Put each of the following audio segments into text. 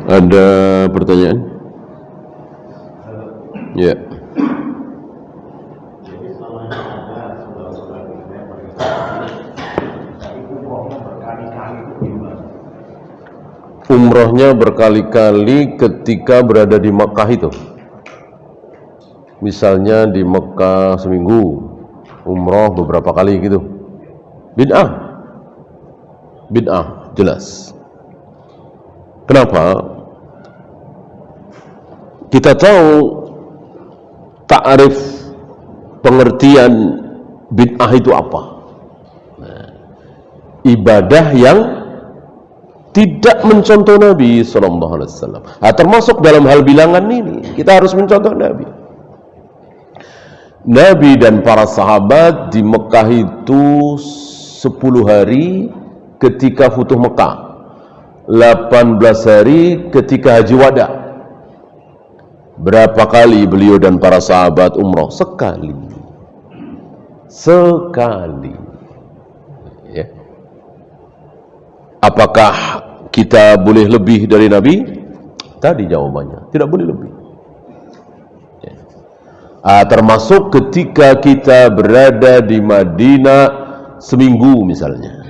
Ada pertanyaan? Ya. Umrohnya berkali-kali ketika berada di Mekah itu. Misalnya di Mekah seminggu, umroh beberapa kali gitu. Bid'ah. Bid'ah, jelas. Kenapa? Kita tahu ta'rif pengertian bid'ah itu apa? Ibadah yang tidak mencontoh Nabi SAW. Termasuk dalam hal bilangan ini, kita harus mencontoh Nabi. Nabi dan para sahabat di Mekah itu 10 hari ketika Futuh Mekah, 18 hari ketika Haji Wada. Berapa kali beliau dan para sahabat umroh? Sekali. Sekali. Ya. Apakah kita boleh lebih dari Nabi? Tadi jawabannya, tidak boleh lebih. Ya. Termasuk ketika kita berada di Madinah seminggu misalnya.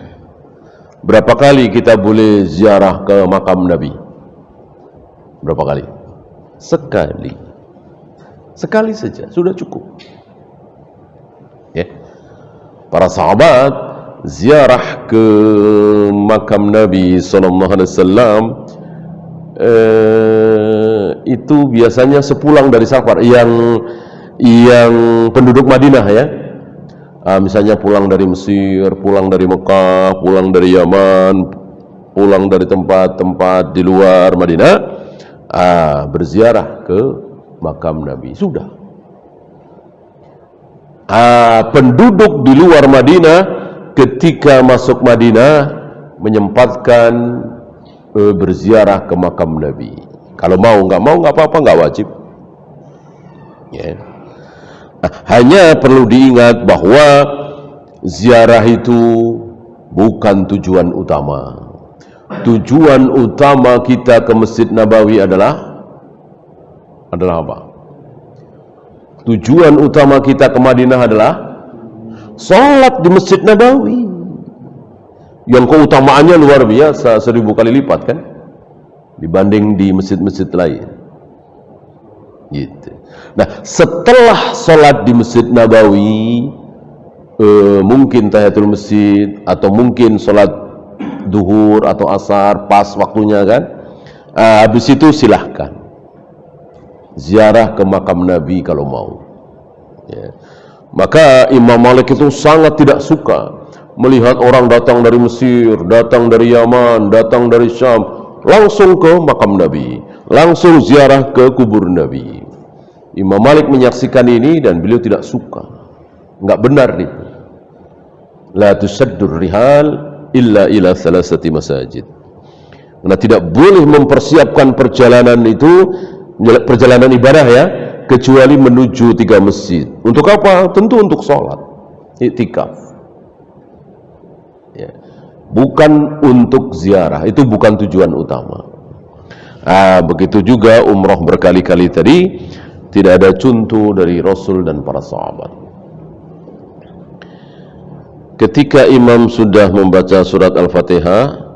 Berapa kali kita boleh ziarah ke makam Nabi? Berapa kali? Sekali. Sekali saja, sudah cukup. Ya. Para sahabat ziarah ke makam Nabi SAW itu biasanya sepulang dari safar. Yang penduduk Madinah ya, misalnya pulang dari Mesir, pulang dari Mekah, pulang dari Yaman, pulang dari tempat-tempat di luar Madinah, berziarah ke makam Nabi. Sudah. Penduduk di luar Madinah ketika masuk Madinah menyempatkan berziarah ke makam Nabi. Kalau mau, nggak apa-apa, nggak wajib. Ya. Hanya perlu diingat bahwa ziarah itu bukan tujuan utama. Tujuan utama kita ke Masjid Nabawi adalah apa? Tujuan utama kita ke Madinah adalah salat di Masjid Nabawi, yang keutamaannya luar biasa, 1000 kali lipat kan dibanding di masjid-masjid lain. Gitu. Nah, setelah salat di Masjid Nabawi, mungkin tahiyatul masjid atau mungkin salat duhur atau asar pas waktunya kan, habis itu silahkan ziarah ke makam Nabi kalau mau. Ya. Maka Imam Malik itu sangat tidak suka melihat orang datang dari Mesir, datang dari Yaman, datang dari Syam, langsung ke makam Nabi, langsung ziarah ke kubur Nabi. Imam Malik menyaksikan ini dan beliau tidak suka. Enggak benar itu. La tusaddur rihal illa ila salasati masajid. Karena tidak boleh mempersiapkan perjalanan itu, perjalanan ibadah ya, kecuali menuju 3 masjid. Untuk apa? Tentu untuk sholat, iktikaf. Ya. Bukan untuk ziarah, itu bukan tujuan utama. Begitu juga umroh berkali-kali tadi, tidak ada contoh dari Rasul dan para sahabat. Ketika imam sudah membaca surat Al-Fatihah,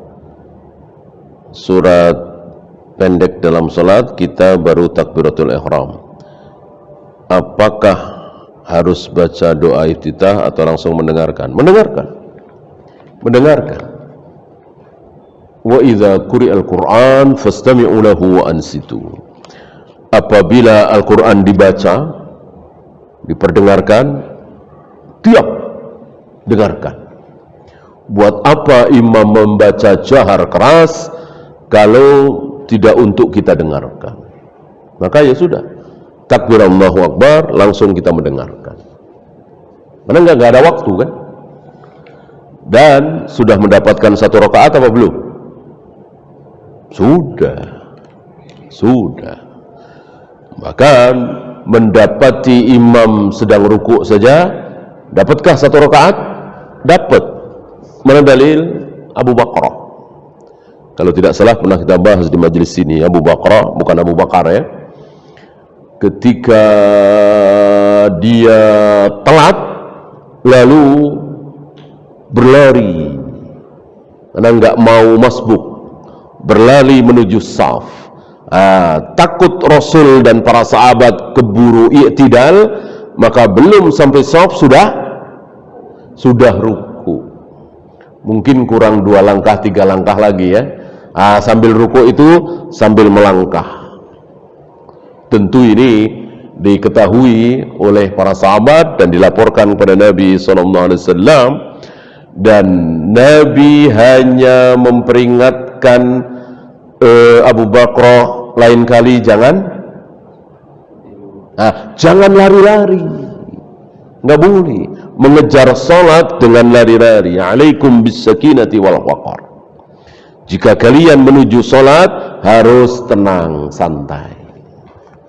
surat pendek dalam salat, kita baru takbiratul ihram. Apakah harus baca doa iftitah atau langsung mendengarkan? Mendengarkan. Wa idza quri'al Qur'an fastami'u lahu wa ansitu. Apabila Al-Quran dibaca, diperdengarkan, diam, dengarkan. Buat apa imam membaca jahar keras kalau tidak untuk kita dengarkan? Maka ya sudah, takbir Allahu Akbar, langsung kita mendengarkan. Karena nggak ada waktu kan? Dan sudah mendapatkan 1 rakaat apa belum? Sudah. Bahkan mendapati imam sedang rukuk saja, dapatkah 1 rakaat? Dapat. Mana dalil? Abu Bakar. Kalau tidak salah pernah kita bahas di majelis ini, Abu Bakar, bukan Abu Bakar ya, ketika dia telat lalu berlari karena nggak mau masbuk, berlari menuju saf. Takut Rasul dan para sahabat keburu i'tidal, maka belum sampai saf sudah ruku. Mungkin kurang 2 langkah 3 langkah lagi ya. Sambil ruku itu sambil melangkah. Tentu ini diketahui oleh para sahabat dan dilaporkan kepada Nabi SAW, dan Nabi hanya memperingatkan Abu Bakar lain kali jangan lari-lari, nggak boleh mengejar salat dengan lari-lari. Alaikum bis sakinati wal waqar. Jika kalian menuju salat harus tenang, santai,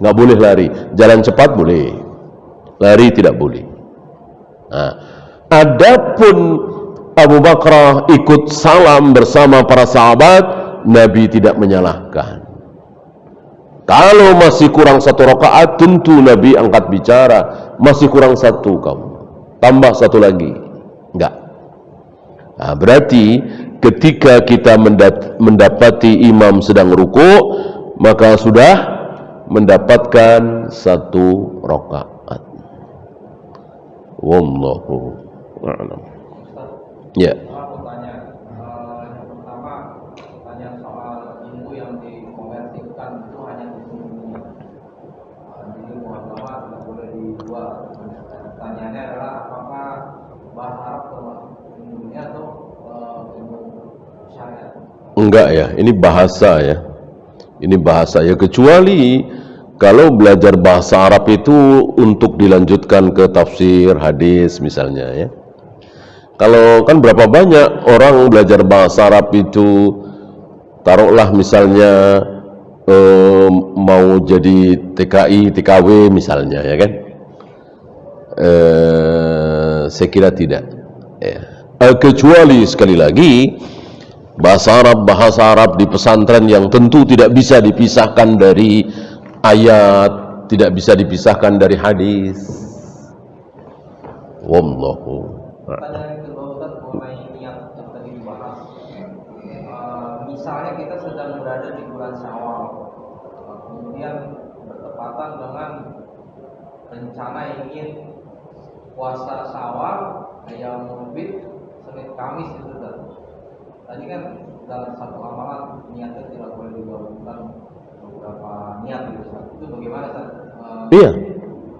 nggak boleh lari. Jalan cepat boleh, lari tidak boleh. Adapun Abu Bakar ikut salam bersama para sahabat, Nabi tidak menyalahkan. Kalau masih kurang 1 rakaat, tentu Nabi angkat bicara, masih kurang 1 kamu, tambah 1 lagi. Enggak. Berarti ketika kita mendapati imam sedang ruku, maka sudah mendapatkan 1 rakaat. Wallahu a'lam. Ya. Enggak ya, ini bahasa ya. Ini bahasa ya, kecuali kalau belajar bahasa Arab itu untuk dilanjutkan ke tafsir hadis misalnya ya. Kalau kan berapa banyak orang belajar bahasa Arab itu, taruhlah misalnya mau jadi TKI, TKW misalnya ya kan. Saya kira tidak ya. Kecuali sekali lagi bahasa Arab di pesantren yang tentu tidak bisa dipisahkan dari ayat, tidak bisa dipisahkan dari hadis. Wallahu a'lam. Misalnya kita sedang berada di bulan Syawal, kemudian bertepatan dengan rencana ingin puasa Syawal, Yaumul Bid, Senin Kamis itu tadi kan dalam satu amalan niatnya tidak boleh digabungkan beberapa niat gitu. Itu bagaimana Ustaz?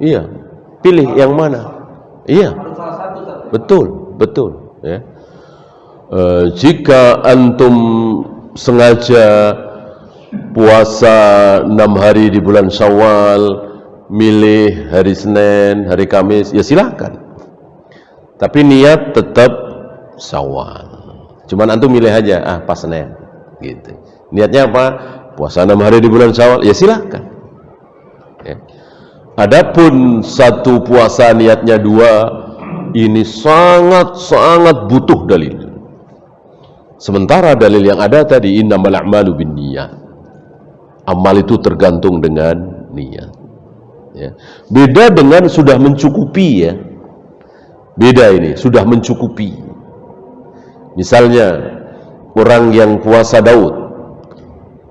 Iya. Pilih yang mana? Iya. Harus salah satu Ustaz. Betul ya. Jika antum sengaja puasa 6 hari di bulan Syawal, milih hari Senin, hari Kamis, ya silahkan. Tapi niat tetap Syawal. Cuman antum milih aja, pas Senin gitu. Niatnya apa? Puasa 6 hari di bulan Syawal, ya silahkan ya. Adapun satu puasa niatnya 2, ini sangat butuh dalil. Sementara dalil yang ada tadi, innamal a'malu binniyat, amal itu tergantung dengan niat ya. Beda dengan sudah mencukupi ya. Beda ini, sudah mencukupi. Misalnya orang yang puasa Daud,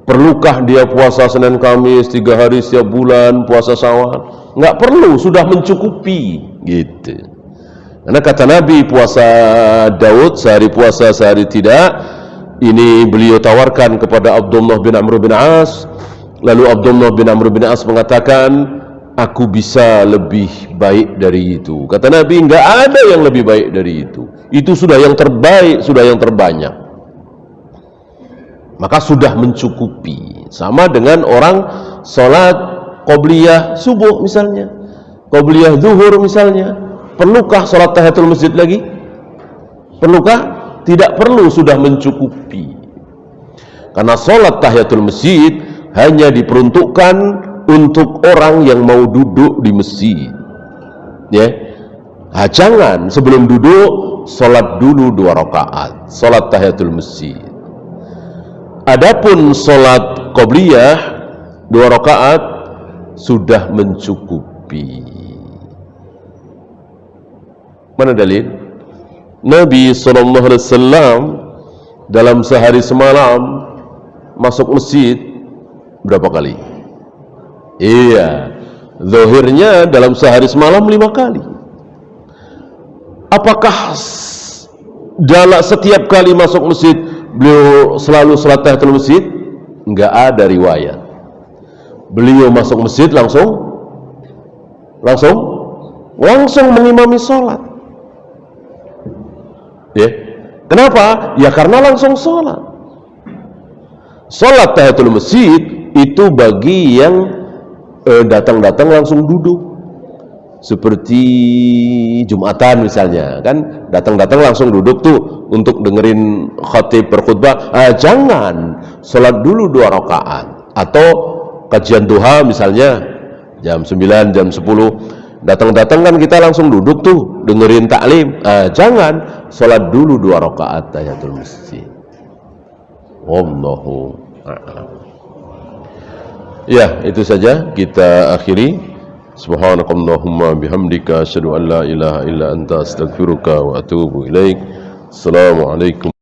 perlukah dia puasa Senin Kamis 3 hari setiap bulan, puasa Syawal? Enggak perlu, sudah mencukupi gitu. Karena kata Nabi, puasa Daud sehari puasa sehari tidak. Ini beliau tawarkan kepada Abdullah bin Amr bin As. Lalu Abdullah bin Amr bin As mengatakan, aku bisa lebih baik dari itu. Kata Nabi, enggak ada yang lebih baik dari itu. Itu sudah yang terbaik, sudah yang terbanyak. Maka sudah mencukupi. Sama dengan orang sholat qobliyah subuh misalnya, qobliyah zuhur misalnya. Perlukah sholat tahiyatul masjid lagi? Perlukah? Tidak perlu, sudah mencukupi. Karena sholat tahiyatul masjid hanya diperuntukkan untuk orang yang mau duduk di masjid ya. Jangan sebelum duduk sholat dulu 2 rakaat sholat tahiyatul masjid. Adapun sholat qobliyah 2 rakaat sudah mencukupi. Mana dalil? Nabi SAW dalam sehari semalam masuk masjid berapa kali? Iya, zahirnya dalam sehari semalam 5 kali. Apakah dalam setiap kali masuk masjid beliau selalu salat tahiyatul masjid? Enggak ada riwayat. Beliau masuk masjid langsung mengimami sholat. Ya. Kenapa? Ya karena langsung sholat. Sholat tahiyatul masjid itu bagi yang datang-datang langsung duduk. Seperti Jumatan misalnya, kan datang-datang langsung duduk tuh untuk dengerin khatib berkhutbah. Jangan, sholat dulu 2 rakaat. Atau kajian duha misalnya jam 9, jam 10. Datang-datang kan kita langsung duduk tuh dengerin taklim. Jangan, sholat dulu 2 rakaat tahiyatul masjid. Wallahu a'lam. Ya, itu saja kita akhiri. Subhanakallahumma bihamdika asyhadu an la ilaha illa anta astaghfiruka wa atubu ilaik. Assalamualaikum.